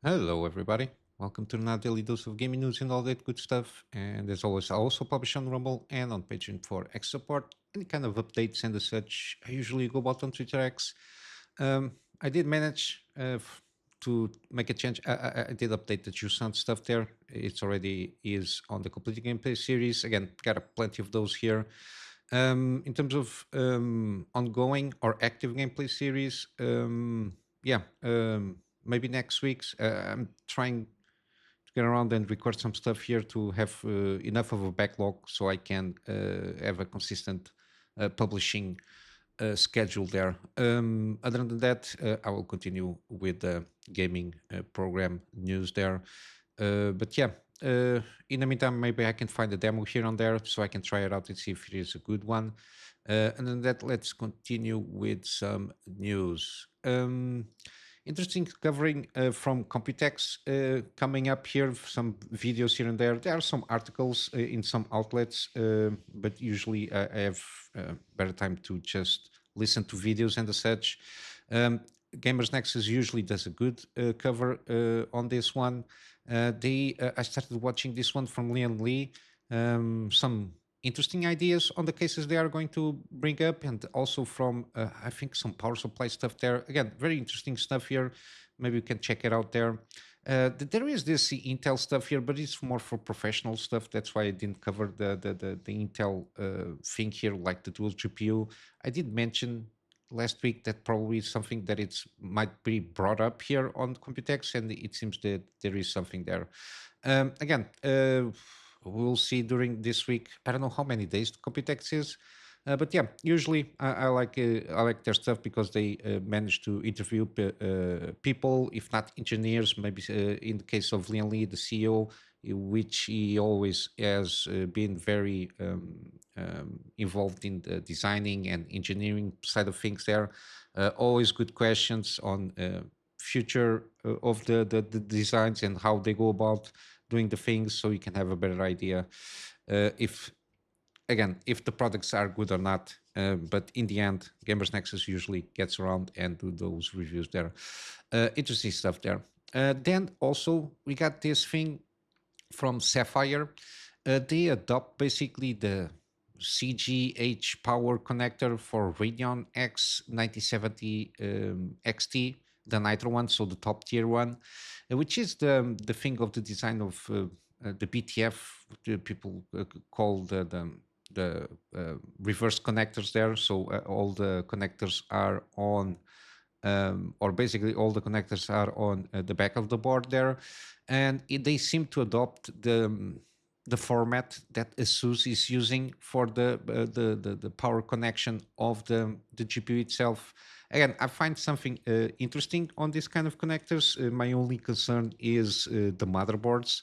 Hello, everybody. Welcome to another daily dose of gaming news and all that good stuff. And as always, I also publish on Rumble and on Patreon for X support. Any kind of updates and such, I usually go about on Twitter X. I did manage to make a change. I did update the True Sound stuff there. It's already is on the complete gameplay series. Again, got plenty of those here. In terms of ongoing or active gameplay series, yeah. Maybe next week's. I'm trying to get around and record some stuff here to have enough of a backlog so I can have a consistent publishing schedule there. Other than that, I will continue with the gaming program news there. But yeah, in the meantime, maybe I can find a demo here and there so I can try it out and see if it is a good one. And then that, let's continue with some news. Interesting covering from Computex coming up here, some videos here and there. There are some articles in some outlets, but usually I have better time to just listen to videos and such. Gamers Nexus usually does a good cover on this one. I started watching this one from Leon Lee. Some interesting ideas on the cases they are going to bring up, and also from I think some power supply stuff there. Again, very interesting stuff here. Maybe you can check it out there. There is this Intel stuff here, but it's more for professional stuff. That's why I didn't cover the Intel thing here, like the dual GPU. I did mention last week that probably something that it's might be brought up here on Computex, and it seems that there is something there. Again, we'll see during this week. I don't know how many days Computex is, but yeah, usually I like their stuff because they manage to interview people, if not engineers, maybe in the case of Lian Li, the CEO, which he always has been very involved in the designing and engineering side of things there. Always good questions on future of the designs and how they go about doing the things so you can have a better idea if again if the products are good or not. But in the end, Gamers Nexus usually gets around and do those reviews there. Interesting stuff there. Then also we got this thing from Sapphire. They adopt basically the CGH power connector for Radeon X 9070 XT, the Nitro one, so the top tier one, which is the thing of the design of the BTF. The people call the reverse connectors there. So all the connectors are on or basically all the connectors are on the back of the board there, and they seem to adopt the format that ASUS is using for the power connection of the GPU itself. Again, I find something interesting on this kind of connectors. My only concern is the motherboards,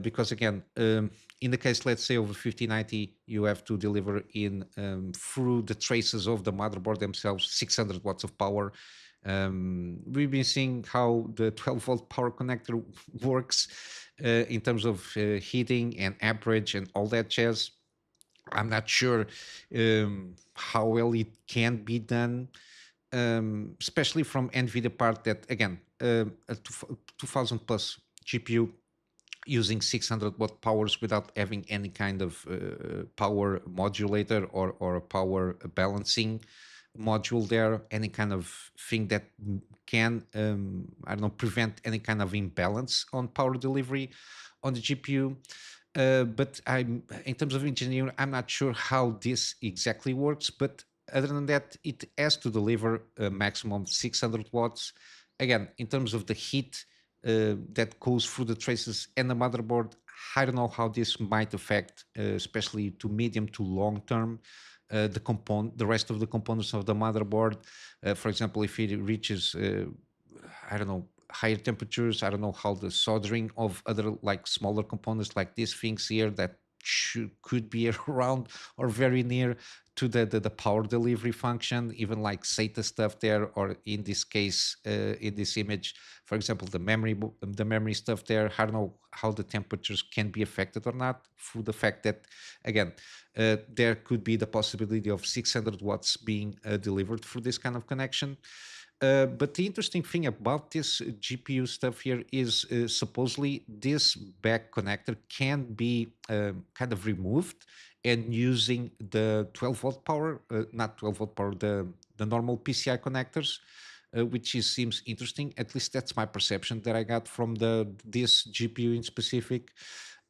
because again, in the case, let's say, of a 5090, you have to deliver in through the traces of the motherboard themselves 600 watts of power. We've been seeing how the 12-volt power connector works in terms of heating and amperage and all that jazz. I'm not sure how well it can be done, especially from NVIDIA part that, again, a 2000 plus GPU using 600 watt powers without having any kind of power modulator or a power balancing module there, any kind of thing that can, I don't know, prevent any kind of imbalance on power delivery on the GPU. But in terms of engineering, I'm not sure how this exactly works. But other than that, it has to deliver a maximum 600 watts. Again, in terms of the heat that goes through the traces and the motherboard, I don't know how this might affect, especially to medium to long term, the rest of the components of the motherboard. For example, if it reaches, I don't know, higher temperatures, I don't know how the soldering of other like smaller components like these things here that could be around or very near to the power delivery function, even like SATA stuff there, or in this case, in this image, for example, the memory stuff there. I don't know how the temperatures can be affected or not through the fact that, again, there could be the possibility of 600 watts being delivered through this kind of connection. But the interesting thing about this GPU stuff here is supposedly this back connector can be kind of removed and using the 12-volt power, not 12-volt power, the normal PCI connectors, seems interesting. At least that's my perception that I got from this GPU in specific.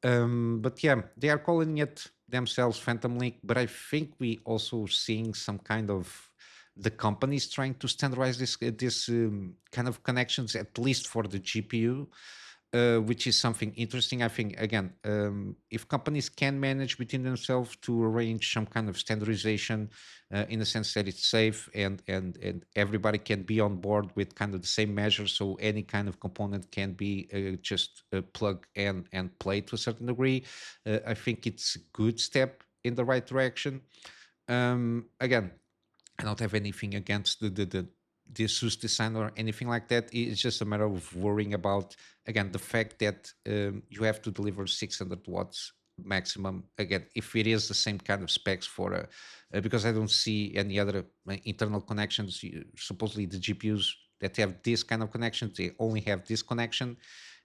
But yeah, they are calling it themselves Phantom Link, but I think we also seeing some kind of the companies trying to standardize this kind of connections, at least for the GPU, which is something interesting. I think again, if companies can manage between themselves to arrange some kind of standardization, in the sense that it's safe and everybody can be on board with kind of the same measures, so any kind of component can be just plug and play to a certain degree. I think it's a good step in the right direction. Again, I don't have anything against the ASUS design or anything like that. It's just a matter of worrying about, again, the fact that you have to deliver 600 watts maximum. Again, if it is the same kind of specs for because I don't see any other internal connections. Supposedly the GPUs that have this kind of connections, they only have this connection.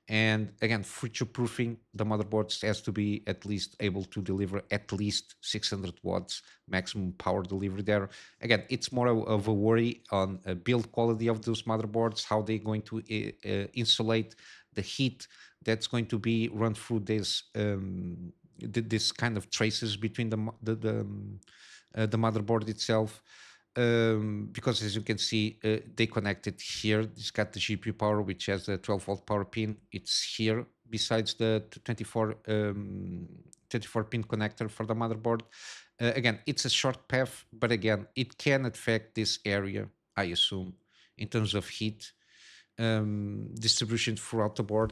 And again, future proofing the motherboards has to be at least able to deliver at least 600 watts maximum power delivery there. Again, it's more of a worry on build quality of those motherboards, how they're going to insulate the heat that's going to be run through this kind of traces between the motherboard itself. Because as you can see, they connected here. It's got the GPU power, which has a 12-volt power pin. It's here besides the 24 pin connector for the motherboard. Again, it's a short path, but again, it can affect this area, I assume, in terms of heat distribution throughout the board.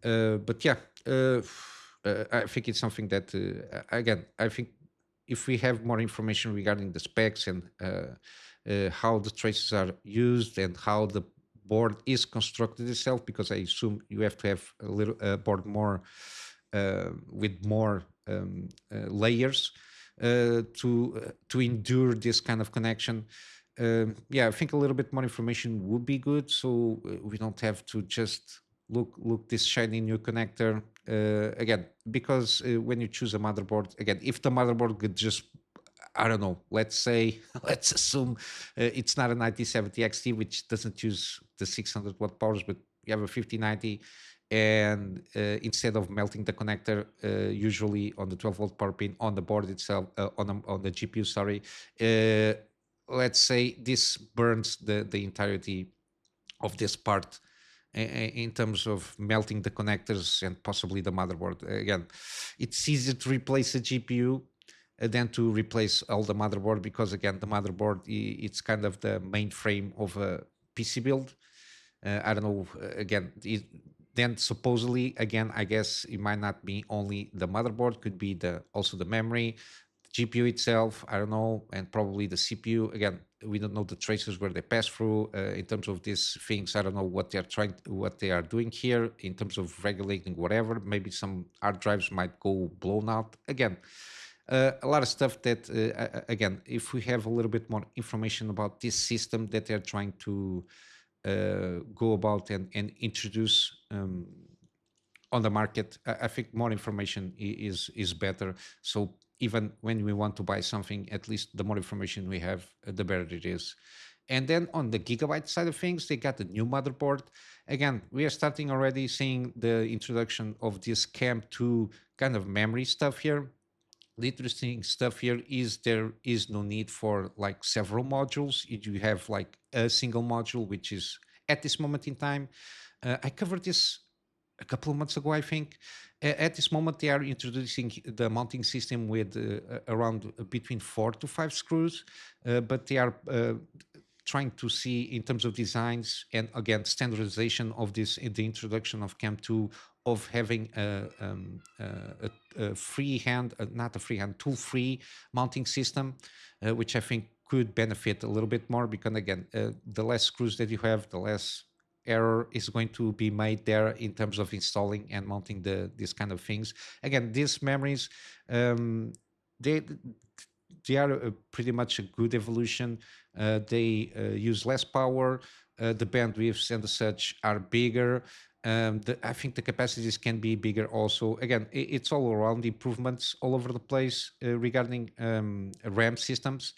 But yeah, I think it's something that, again, I think if we have more information regarding the specs and how the traces are used and how the board is constructed itself, because I assume you have to have a little board more with more layers to endure this kind of connection. Yeah, I think a little bit more information would be good, so we don't have to just look this shiny new connector again. Because when you choose a motherboard, again, if the motherboard could just, I don't know, let's say, let's assume it's not a 9070 XT, which doesn't use the 600 watt powers, but you have a 5090, and instead of melting the connector, usually on the 12-volt power pin on the board itself, on the GPU, sorry, uh, let's say this burns the entirety of this part in terms of melting the connectors and possibly the motherboard. Again, it's easier to replace a GPU than to replace all the motherboard, because again, the motherboard, it's kind of the mainframe of a PC build. I don't know. Again, then supposedly, again, I guess it might not be only the motherboard, could be the also the memory, GPU itself. I don't know, and probably the CPU. Again, we don't know the traces where they pass through in terms of these things. I don't know what what they are doing here in terms of regulating whatever. Maybe some hard drives might go blown out again. A lot of stuff that again, if we have a little bit more information about this system that they're trying to go about and introduce on the market, I think more information is better. So even when we want to buy something, at least the more information we have, the better it is. And then on the Gigabyte side of things, they got a new motherboard. Again, we are starting already seeing the introduction of this CAM2 kind of memory stuff here. The interesting stuff here is there is no need for like several modules. You have like a single module, which is at this moment in time. I covered this a couple of months ago, I think. At this moment, they are introducing the mounting system with around between 4 to 5 screws, but they are trying to see in terms of designs and again standardization of this in the introduction of CAM2, of having a freehand, not a freehand, tool free mounting system, which I think could benefit a little bit more, because again, the less screws that you have, the less error is going to be made there in terms of installing and mounting these kind of things. Again, these memories, um, they they are pretty much a good evolution. They use less power. the bandwidths and the such are bigger. I think the capacities can be bigger also. Again, it's all around improvements all over the place regarding RAM systems.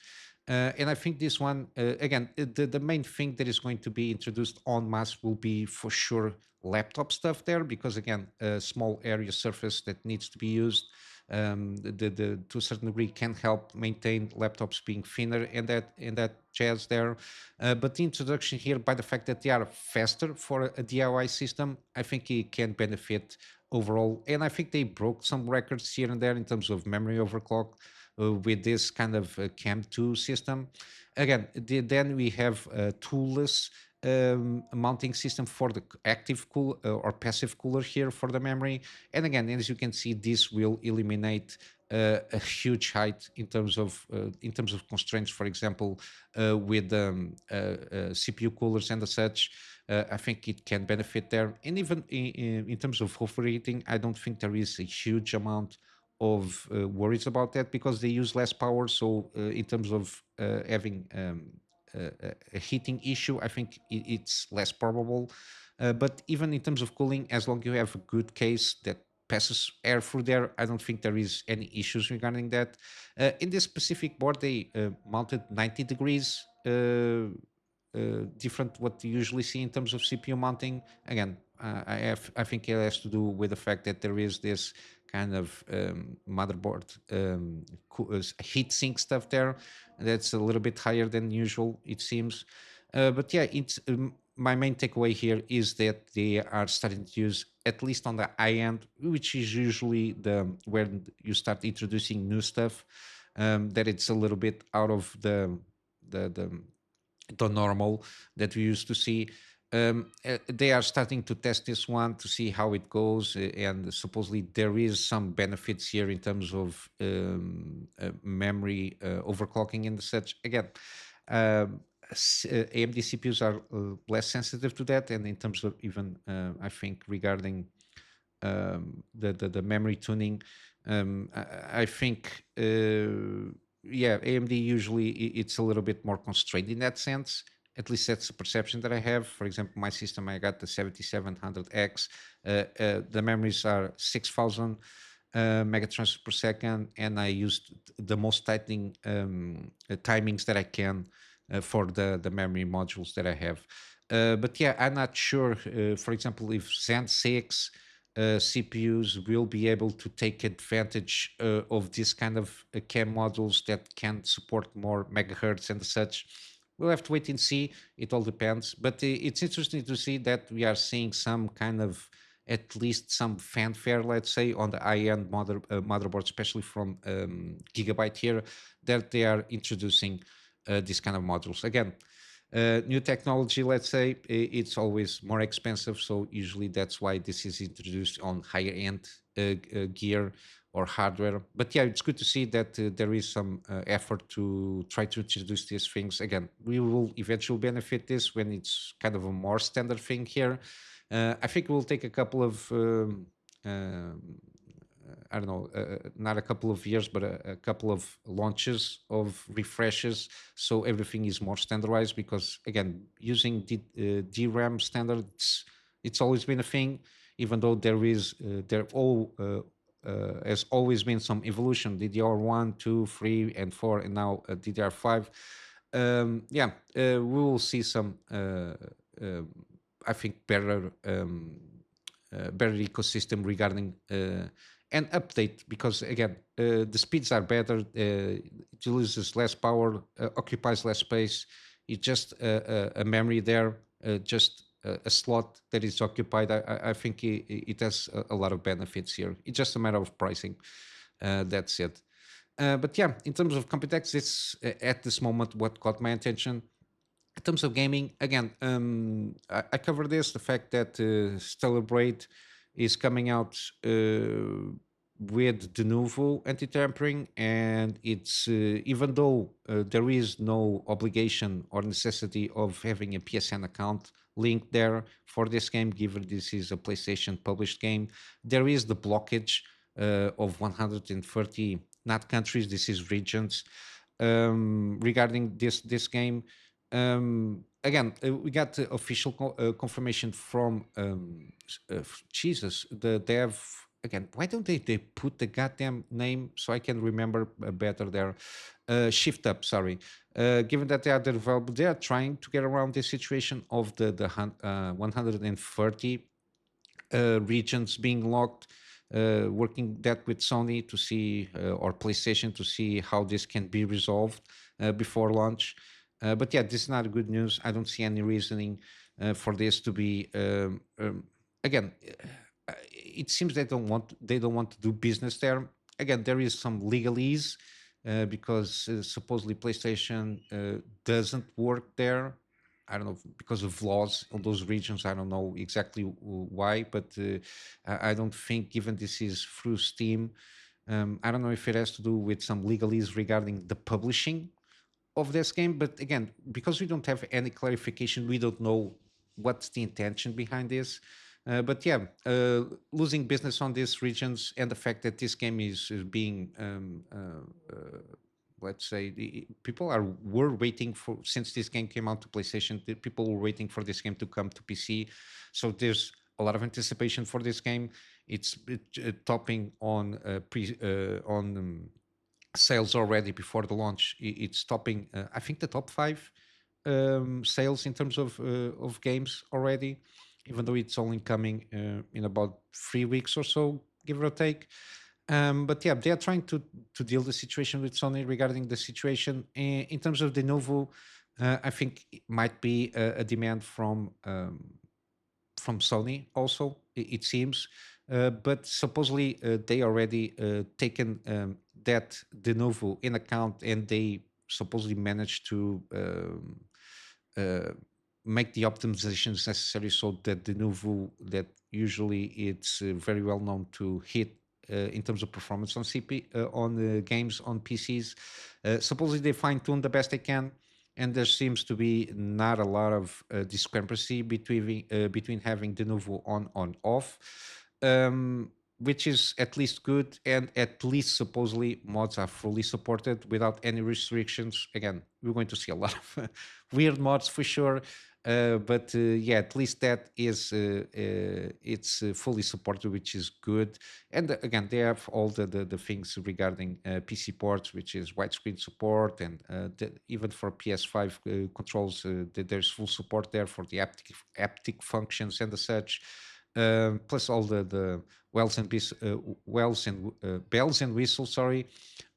And I think this one, again, the main thing that is going to be introduced en masse will be for sure laptop stuff there, because again, a small area surface that needs to be used to a certain degree can help maintain laptops being thinner and that jazz there. But the introduction here, by the fact that they are faster for a DIY system, I think it can benefit overall. And I think they broke some records here and there in terms of memory overclock with this kind of CAM2 system. Again, then we have toolless mounting system for the active cool or passive cooler here for the memory. And again, as you can see, this will eliminate a huge height in terms of constraints. For example, with CPU coolers and the such. I think it can benefit there. And even in terms of overheating, I don't think there is a huge amount of worries about that because they use less power. So in terms of having a heating issue, I think it's less probable. But even in terms of cooling, as long as you have a good case that passes air through there, I don't think there is any issues regarding that. In this specific board, they mounted 90 degrees different what you usually see in terms of CPU mounting. Again, I think it has to do with the fact that there is this kind of motherboard heat sink stuff there that's a little bit higher than usual, it seems. But yeah, it's my main takeaway here is that they are starting to use, at least on the high end, which is usually the where you start introducing new stuff, that it's a little bit out of the the the normal that we used to see. They are starting to test this one to see how it goes, and supposedly there is some benefits here in terms of memory overclocking and such. Again, AMD CPUs are less sensitive to that, and in terms of even, I think regarding the memory tuning. I think yeah, AMD usually it's a little bit more constrained in that sense. At least that's the perception that I have. For example, my system, I got the 7700X. The memories are 6,000 megatransfers per second, and I used the most tightening timings that I can for the memory modules that I have. But yeah, I'm not sure. For example, if Zen 6 CPUs will be able to take advantage of this kind of CAM modules that can support more megahertz and such. We'll have to wait and see. It all depends. But it's interesting to see that we are seeing some kind of, at least some fanfare, let's say, on the high-end motherboard, especially from Gigabyte here, that they are introducing these kind of modules. Again, new technology, let's say, it's always more expensive. So usually that's why this is introduced on higher end gear or hardware. But yeah, it's good to see that there is some effort to try to introduce these things. Again, we will eventually benefit this when it's kind of a more standard thing here. I think it will take a couple of I don't know, not a couple of years, but a couple of launches of refreshes, so everything is more standardized. Because again, using DRAM standards, it's always been a thing, even though there all has always been some evolution. DDR 1, 2, 3, and 4, and now DDR 5. Yeah, we will see some, I think, better ecosystem regarding an update, because again, the speeds are better, it uses less power, occupies less space. It's just a memory there, just a slot that is occupied. I think it has a lot of benefits here. It's just a matter of pricing. That's it. But yeah, in terms of Computex, it's at this moment what caught my attention. In terms of gaming, again, I covered this, the fact that Stellar Braid is coming out with Denuvo anti-tampering, and it's even though there is no obligation or necessity of having a PSN account linked there for this game, given this is a PlayStation published game, there is the blockage of 130 not countries, this is regions, regarding this game. Again, we got the official confirmation from Jesus, the dev. Again, why don't they put the goddamn name so I can remember better there? Shift Up, sorry. Given that they are the developer, they are trying to get around this situation of the 130 regions being locked, working that with Sony to see or PlayStation to see how this can be resolved before launch. But yeah, this is not good news. I don't see any reasoning for this to be again. It seems they don't want to do business there. Again, there is some legalese because supposedly PlayStation doesn't work there. I don't know because of laws on those regions. I don't know exactly why, but I don't think, given this is through Steam, I don't know if it has to do with some legalese regarding the publishing of this game. But again, because we don't have any clarification, we don't know what's the intention behind this. But yeah, losing business on these regions and the fact that this game is being let's say people were waiting for, since this game came out to PlayStation, the people were waiting for this game to come to PC. So there's a lot of anticipation for this game. It's topping on sales already before the launch. It's topping I think the top 5 sales in terms of games already, even though it's only coming in about 3 weeks or so, give or take. But yeah, they are trying to deal the situation with Sony regarding the situation. In terms of Denuvo, I think it might be a demand from Sony also, it seems. But supposedly they already taken that Denuvo in account, and they supposedly managed to uh, make the optimizations necessary so that Denuvo, that usually it's very well known to hit in terms of performance on games on PCs. Supposedly they fine tune the best they can, and there seems to be not a lot of discrepancy between having Denuvo on off, which is at least good, and at least supposedly mods are fully supported without any restrictions. Again, we're going to see a lot of weird mods for sure. But yeah, at least that is it's fully supported, which is good. And again, they have all the things regarding PC ports, which is widescreen support, and even for PS5 controls, there's full support there for the haptic functions and the such. Plus all the bells and whistles, sorry,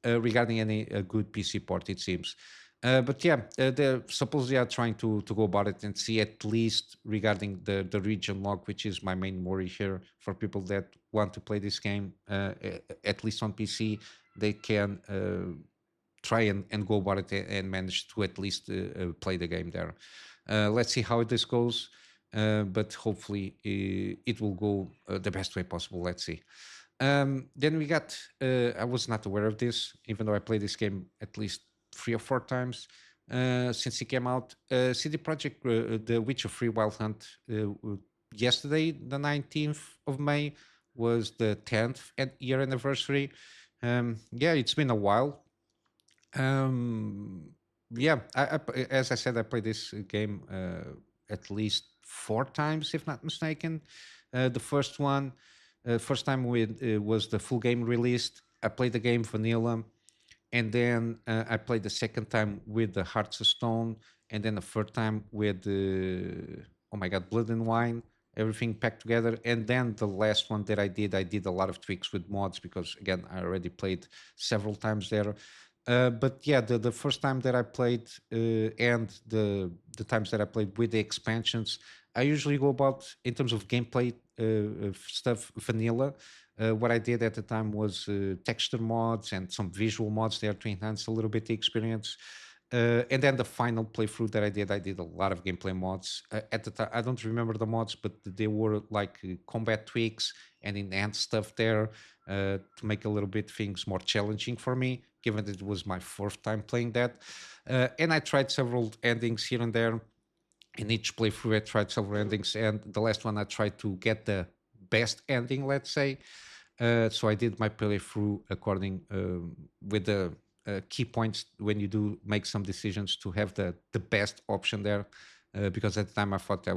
regarding any good PC port, it seems. But yeah, they supposedly are trying to go about it and see, at least regarding the region lock, which is my main worry here for people that want to play this game, at least on PC, they can try and go about it and manage to at least play the game there. Let's see how this goes, but hopefully it will go the best way possible. Let's see. Then we got, I was not aware of this, even though I played this game at least 3 or 4 times since it came out. CD Projekt, The Witcher 3 Wild Hunt, yesterday, the 19th of May, was the 10th year anniversary. Yeah, it's been a while. Um, yeah, as I said, I played this game at least 4 times, if not mistaken. The first time was the full game released. I played the game vanilla, and then I played the second time with the Hearts of Stone, and then the third time with oh my god, Blood and Wine, everything packed together. And then the last one that I did a lot of tweaks with mods because again, I already played several times there. But yeah, the first time that I played and the times that I played with the expansions, I usually go about, in terms of gameplay stuff, vanilla. What I did at the time was texture mods and some visual mods there to enhance a little bit the experience. And then the final playthrough that I did a lot of gameplay mods. At the time, I don't remember the mods, but they were like combat tweaks and enhanced stuff there to make a little bit things more challenging for me, given that it was my fourth time playing that. And I tried several endings here and there. In each playthrough, I tried several endings, and the last one I tried to get the best ending, let's say. So I did my playthrough according with the key points when you do make some decisions to have the best option there. Because at the time I thought that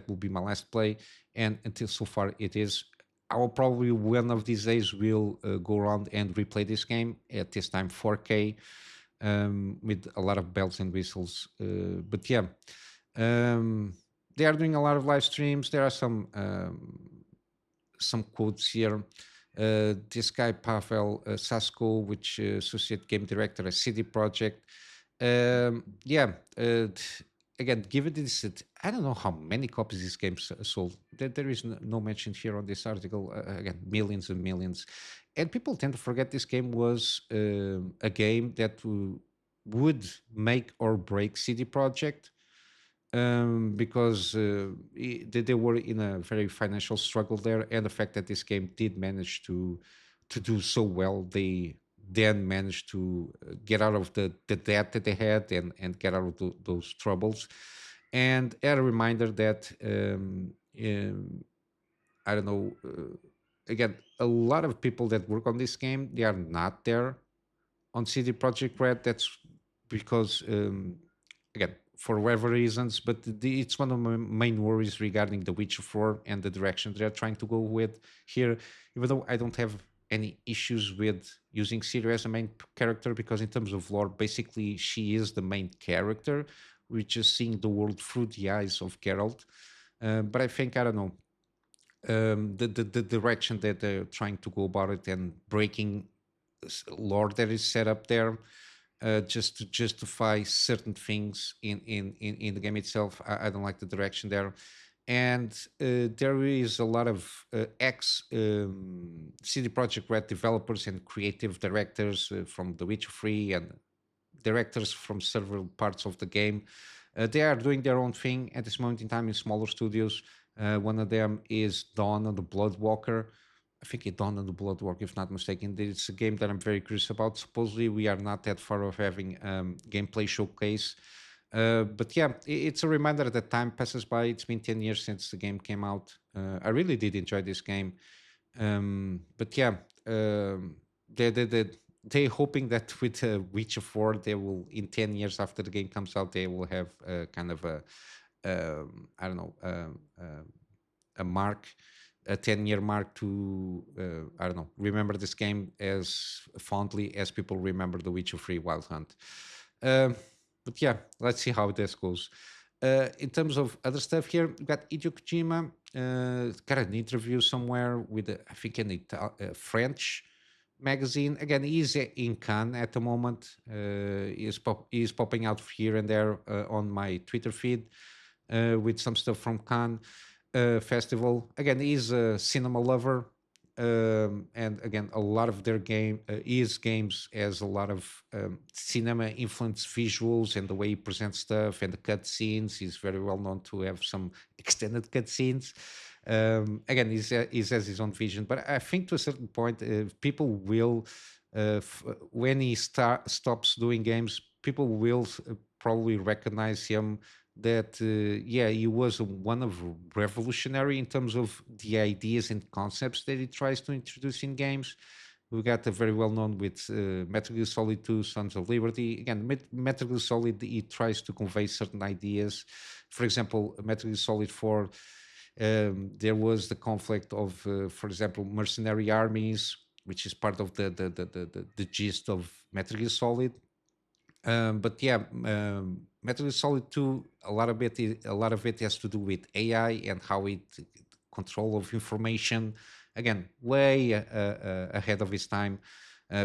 would be my last play, and until so far it is. I will probably one of these days will go around and replay this game at this time 4K, with a lot of bells and whistles. But yeah, um, they are doing a lot of live streams. There are some quotes here. This guy Pavel Sasko, which associate game director at CD Projekt. Yeah, again, given this, I don't know how many copies this game sold. There is no mention here on this article. Again, millions and millions, and people tend to forget this game was a game that would make or break CD Projekt, because they were in a very financial struggle there, and the fact that this game did manage to do so well, they then managed to get out of the debt that they had, and get out of those troubles. And a reminder that I don't know. Again, a lot of people that work on this game, they are not there on CD Projekt Red. That's because, again, for whatever reasons, but it's one of my main worries regarding The Witcher 4 and the direction they're trying to go with here. Even though I don't have any issues with using Ciri as a main character, because in terms of lore, basically she is the main character. We're just seeing the world through the eyes of Geralt. But I think, I don't know, the direction that they're trying to go about it, and breaking lore that is set up there, just to justify certain things in the game itself. I don't like the direction there. And there is a lot of ex CD Projekt Red developers and creative directors from The Witcher 3, and directors from several parts of the game. They are doing their own thing at this moment in time in smaller studios. One of them is Dawn of the Bloodwalker. I think it's Dawn of the Bloodwalker, if not mistaken. It's a game that I'm very curious about. Supposedly, we are not that far off having gameplay showcase. But yeah, it's a reminder that time passes by. It's been 10 years since the game came out. I really did enjoy this game. But yeah, they hoping that with Witcher 4, they will, in 10 years after the game comes out, they will have kind of a, I don't know, a mark, a 10-year mark to, I don't know, remember this game as fondly as people remember The Witcher 3 Wild Hunt. Um, but yeah, let's see how this goes. In terms of other stuff here, we got Hideo Kojima, got an interview somewhere with, I think, a French magazine. Again, he's in Cannes at the moment. He's popping out here and there on my Twitter feed with some stuff from Cannes festival. Again, he's a cinema lover, and again, a lot of their his games has a lot of cinema influenced visuals, and the way he presents stuff and the cutscenes. He's very well known to have some extended cutscenes. Again, he has his own vision, but I think to a certain point, people will, when he stops doing games, people will probably recognize him, that yeah, he was one of revolutionary in terms of the ideas and concepts that he tries to introduce in games. We got a very well known with Metal Gear Solid 2, Sons of Liberty. Again, Metal Gear Solid, he tries to convey certain ideas. For example, Metal Gear Solid 4, there was the conflict of, for example, mercenary armies, which is part of the gist of Metal Gear Solid. But yeah, Metal Gear Solid 2, a lot of it has to do with AI and how it control of information. Again, way ahead of its time,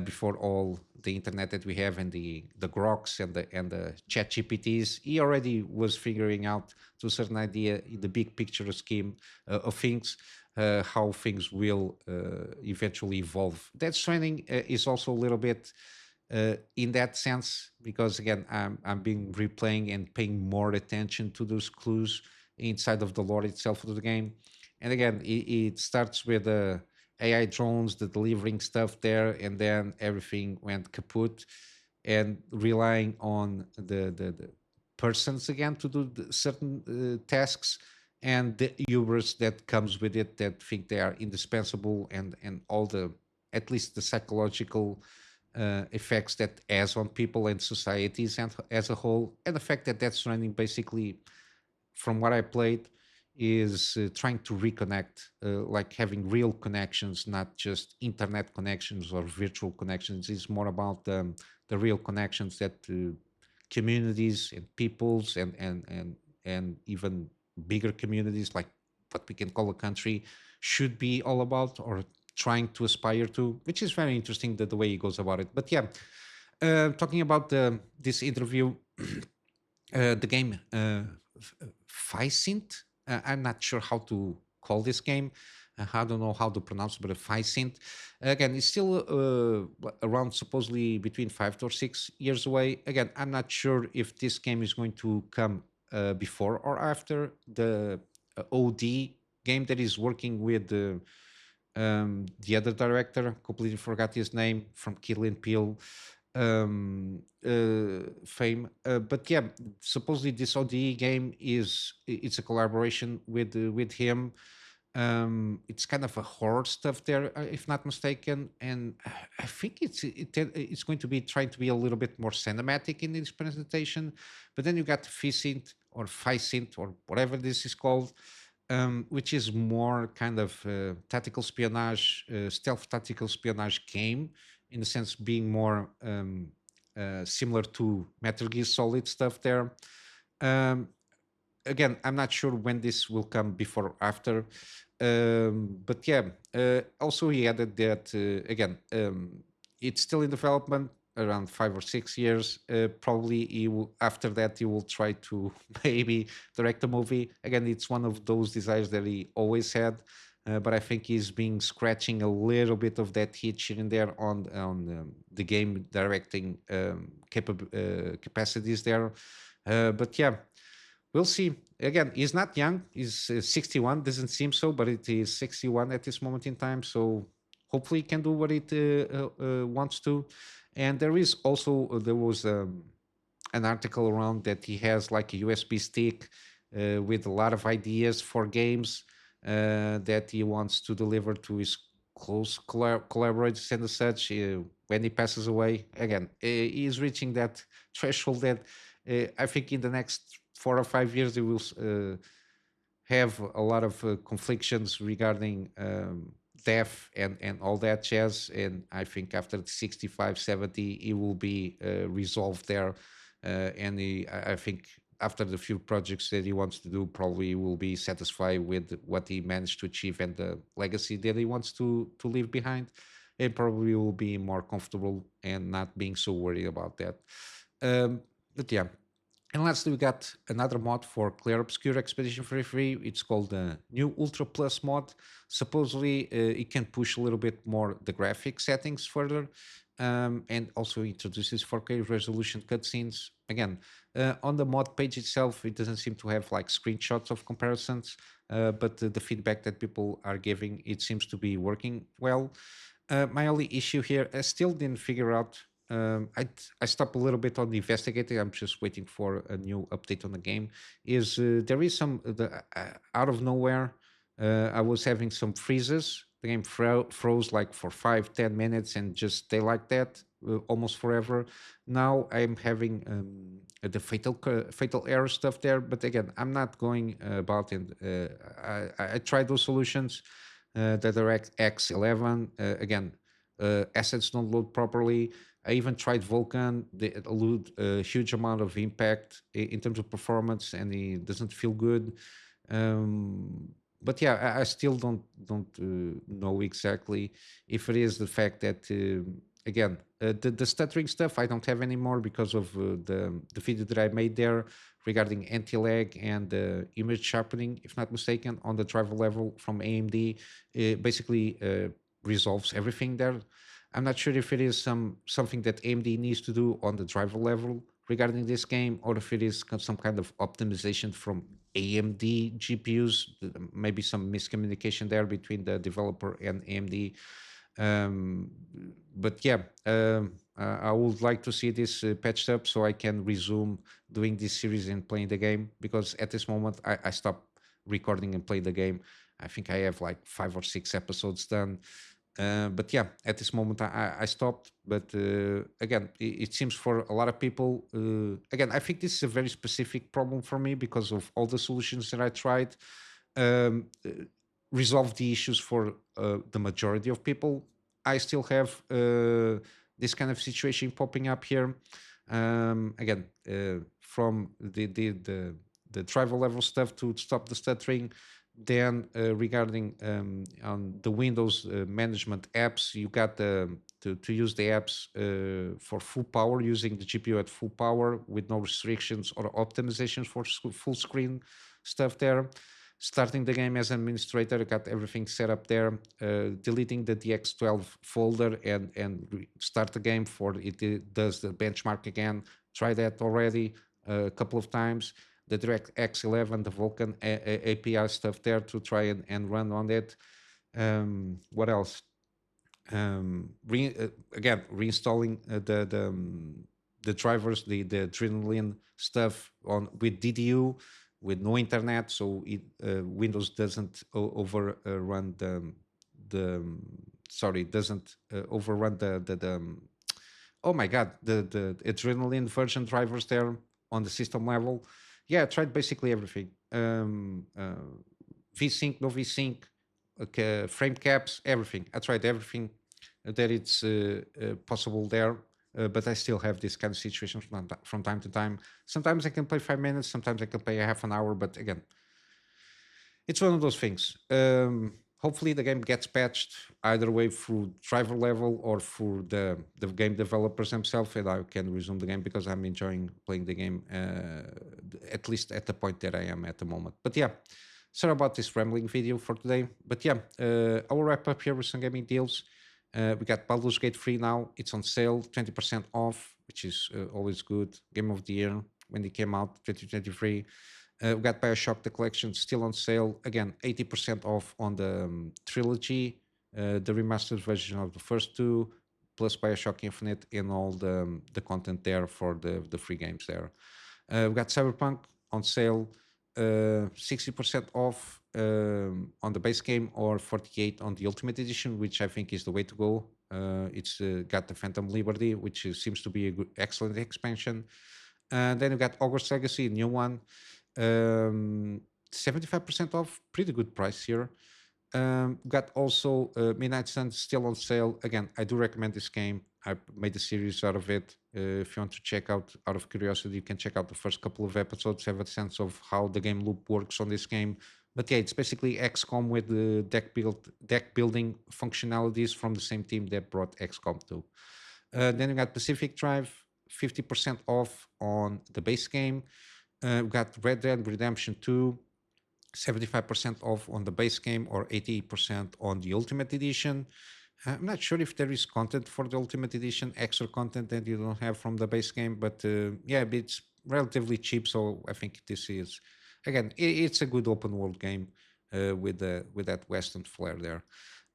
before all the internet that we have, and the Groks and the Chat GPTs. He already was figuring out to a certain idea in the big picture scheme of things. How things will eventually evolve. That training is also a little bit in that sense, because again, I'm being replaying and paying more attention to those clues inside of the lore itself of the game. And again, it starts with the AI drones, the delivering stuff there, and then everything went kaput, and relying on the persons again to do certain tasks, and the hubris that comes with it, that think they are indispensable, and all the, at least the psychological effects that has on people and societies and as a whole, and the fact that that's running basically, from what I played, is trying to reconnect, like having real connections, not just internet connections or virtual connections. It's more about the real connections that communities and peoples and even bigger communities, like what we can call a country, should be all about or trying to aspire to, which is very interesting the way he goes about it. But yeah, talking about this interview, the game Physint. I'm not sure how to call this game. I don't know how to pronounce it, but Physint. Again, it's still around supposedly between 5 or 6 years away. Again, I'm not sure if this game is going to come before or after the OD game that is working with the other director. Completely forgot his name, from Kill and Peele fame. But yeah, supposedly this ODE game it's a collaboration with him. It's kind of a horror stuff there, if not mistaken, and I think it's going to be trying to be a little bit more cinematic in this presentation. But then you got Physint or Physint or whatever this is called, which is more kind of tactical espionage, stealth tactical espionage game, in the sense being more similar to Metal Gear Solid stuff there. Um, Again, I'm not sure when this will come, before or after. But yeah, also he added that again, it's still in development around 5 or 6 years. Probably he will, after that he will try to maybe direct a movie. Again, it's one of those desires that he always had. But I think he's been scratching a little bit of that itch here and there on the game directing capacities there. But yeah, we'll see. Again, he's not young. He's 61. Doesn't seem so, but it is 61 at this moment in time. So hopefully, he can do what it wants to. And there is also there was an article around that he has like a USB stick with a lot of ideas for games that he wants to deliver to his close collaborators and such when he passes away. Again, he is reaching that threshold that I think in the next 4 or 5 years, they will have a lot of conflictions regarding death and all that jazz. And I think after 65, 70, it will be resolved there. And I think after the few projects that he wants to do, probably he will be satisfied with what he managed to achieve and the legacy that he wants to leave behind. And probably will be more comfortable and not being so worried about that. But yeah, and lastly, we got another mod for Clair Obscur Expedition 33. It's called the New Ultra Plus mod. Supposedly, it can push a little bit more the graphic settings further, and also introduces 4K resolution cutscenes. Again, on the mod page itself, it doesn't seem to have like screenshots of comparisons, but the feedback that people are giving, it seems to be working well. My only issue here, I still didn't figure out. I stopped a little bit on the investigating. I'm just waiting for a new update on the game. Is there is some out of nowhere? I was having some freezes. The game froze like for 5, 10 minutes and just stay like that almost forever. Now I'm having the fatal error stuff there. But again, I'm not going about it. I tried those solutions. The DirectX 11 again. Assets don't load properly. I even tried Vulkan. They allude a huge amount of impact in terms of performance, and it doesn't feel good. But yeah, I still don't know exactly if it is the fact that again the stuttering stuff I don't have anymore because of the video that I made there regarding anti-lag and image sharpening, if not mistaken, on the driver level from AMD. Basically resolves everything there. I'm not sure if it is something that AMD needs to do on the driver level regarding this game, or if it is some kind of optimization from AMD GPUs. Maybe some miscommunication there between the developer and AMD. Um, but yeah, I would like to see this patched up so I can resume doing this series and playing the game, because at this moment I stopped recording and play the game. I think I have like 5 or 6 episodes done. But yeah, at this moment I stopped. But again, it seems for a lot of people. Again, I think this is a very specific problem for me because of all the solutions that I tried. Um, resolve the issues for the majority of people. I still have this kind of situation popping up here. Again, from the tribal level stuff to stop the stuttering. Then regarding on the Windows management apps, you got to use the apps for full power using the GPU at full power with no restrictions or optimizations for full screen stuff there. Starting the game as an administrator, got everything set up there. Deleting the DX12 folder and start the game for it does the benchmark again. Try that already a couple of times. The DirectX 11, the Vulkan API stuff there to try and run on it. What else? Again, reinstalling the drivers, the Adrenaline stuff on with DDU, with no internet, so Windows doesn't overrun the sorry doesn't overrun the oh my god the Adrenaline version drivers there on the system level. Yeah, I tried basically everything. VSync, no VSync, okay, frame caps, everything. I tried everything that it's possible there, but I still have this kind of situation from time to time. Sometimes I can play 5 minutes, sometimes I can play a half an hour, but again, it's one of those things. Hopefully, the game gets patched either way through driver level or through the game developers themselves, and I can resume the game because I'm enjoying playing the game, at least at the point that I am at the moment. But yeah, sorry about this rambling video for today. But yeah, I will wrap up here with some gaming deals. We got Baldur's Gate 3 now. It's on sale, 20% off, which is always good. Game of the year when it came out, 2023. We got Bioshock, the collection, still on sale. Again, 80% off on the trilogy, the remastered version of the first two, plus Bioshock Infinite and all the content there for the free games there. We got Cyberpunk on sale, 60% off on the base game or 48 on the Ultimate Edition, which I think is the way to go. It's got the Phantom Liberty, which seems to be a good, excellent expansion. Then we got Hogwarts Legacy, new one. 75% off, pretty good price here. Got also Midnight Sun still on sale. Again, I do recommend this game. I made a series out of it. If you want to check out of curiosity, you can check out the first couple of episodes, have a sense of how the game loop works on this game. But yeah, it's basically XCOM with the deck building functionalities from the same team that brought XCOM 2. Then you got Pacific Drive, 50% off on the base game. We got Red Dead Redemption 2, 75% off on the base game or 80% on the Ultimate Edition. I'm not sure if there is content for the Ultimate Edition, extra content that you don't have from the base game, but yeah, it's relatively cheap. So I think this is, again, it's a good open world game with that Western flair there.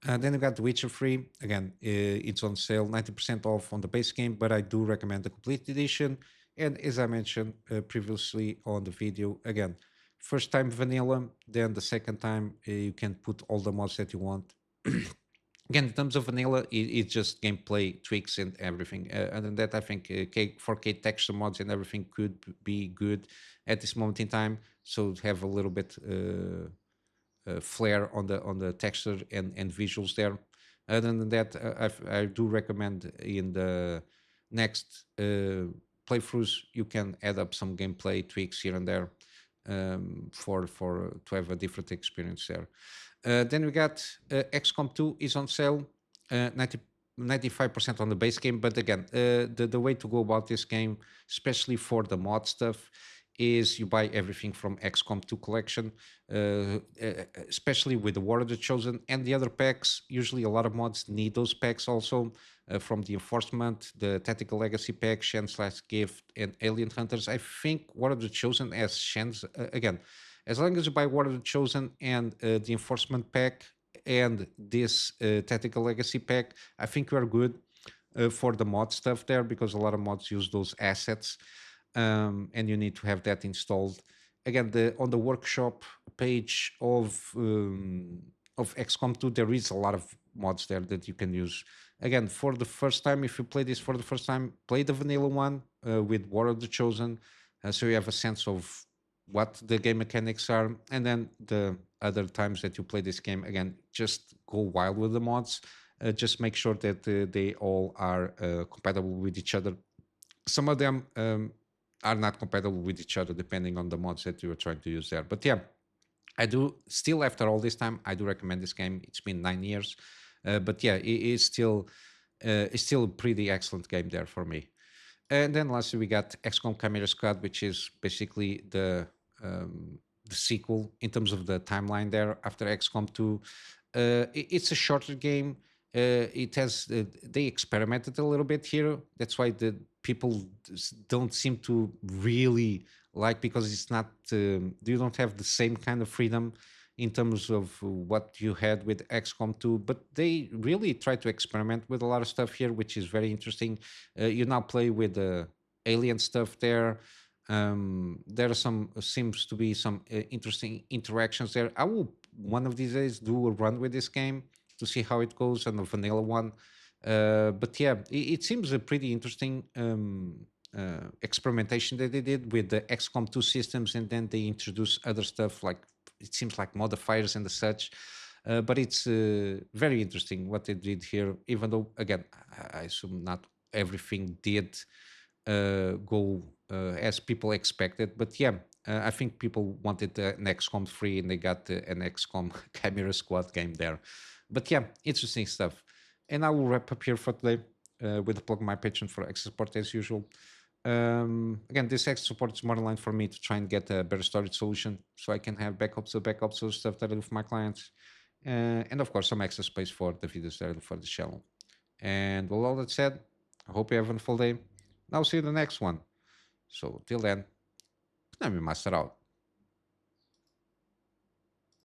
Then you got The Witcher 3. Again, it's on sale, 90% off on the base game, but I do recommend the complete edition. And as I mentioned previously on the video, again, first time vanilla, then the second time you can put all the mods that you want. Again, in terms of vanilla, it's just gameplay tweaks and everything. Other than that, I think 4K texture mods and everything could be good at this moment in time. So have a little bit flair on the texture and visuals there. Other than that, I do recommend in the next playthroughs you can add up some gameplay tweaks here and there for to have a different experience there. Then we got XCOM 2 is on sale, 95% on the base game. But again, the way to go about this game, especially for the mod stuff, is you buy everything from XCOM 2 collection, especially with the War of the Chosen and the other packs. Usually a lot of mods need those packs also, from the Enforcement, the Tactical Legacy pack, Shen/Gift, and Alien Hunters. I think War of the Chosen as Shen's, again, as long as you buy War of the Chosen and the Enforcement pack and this Tactical Legacy pack, I think we are good for the mod stuff there, because a lot of mods use those assets, and you need to have that installed. Again, on the workshop page of XCOM 2, there is a lot of mods there that you can use. Again, for the first time, if you play this for the first time, play the vanilla one with War of the Chosen, so you have a sense of what the game mechanics are, and then the other times that you play this game, again, just go wild with the mods. Just make sure that they all are compatible with each other. Some of them are not compatible with each other depending on the mods that you are trying to use there. But yeah, I do still, after all this time, I do recommend this game. It's been 9 years, but yeah, it's still a pretty excellent game there for me. And then lastly, we got XCOM Chimera Squad, which is basically the sequel in terms of the timeline there after XCOM 2. It's a shorter game. It has they experimented a little bit here. That's why the people don't seem to really like, because it's not you don't have the same kind of freedom in terms of what you had with XCOM 2, but they really try to experiment with a lot of stuff here, which is very interesting. You now play with alien stuff there. There are some seems to be some interesting interactions there. I will one of these days do a run with this game to see how it goes on the vanilla one. But yeah, it seems a pretty interesting experimentation that they did with the XCOM 2 systems, and then they introduce other stuff like it seems like modifiers and the such. But it's very interesting what they did here, even though, again, I assume not everything did go as people expected. But yeah, I think people wanted an XCOM 3 and they got an XCOM Chimera Squad game there. But yeah, interesting stuff. And I will wrap up here for today with a plug my Patreon for extra support as usual. Again, this extra support is more in line for me to try and get a better storage solution so I can have backups of stuff that I do for my clients. And of course, some extra space for the videos that I do for the channel. And with all that said, I hope you have a full day. I'll see you in the next one. So till then, Kunamy Master out.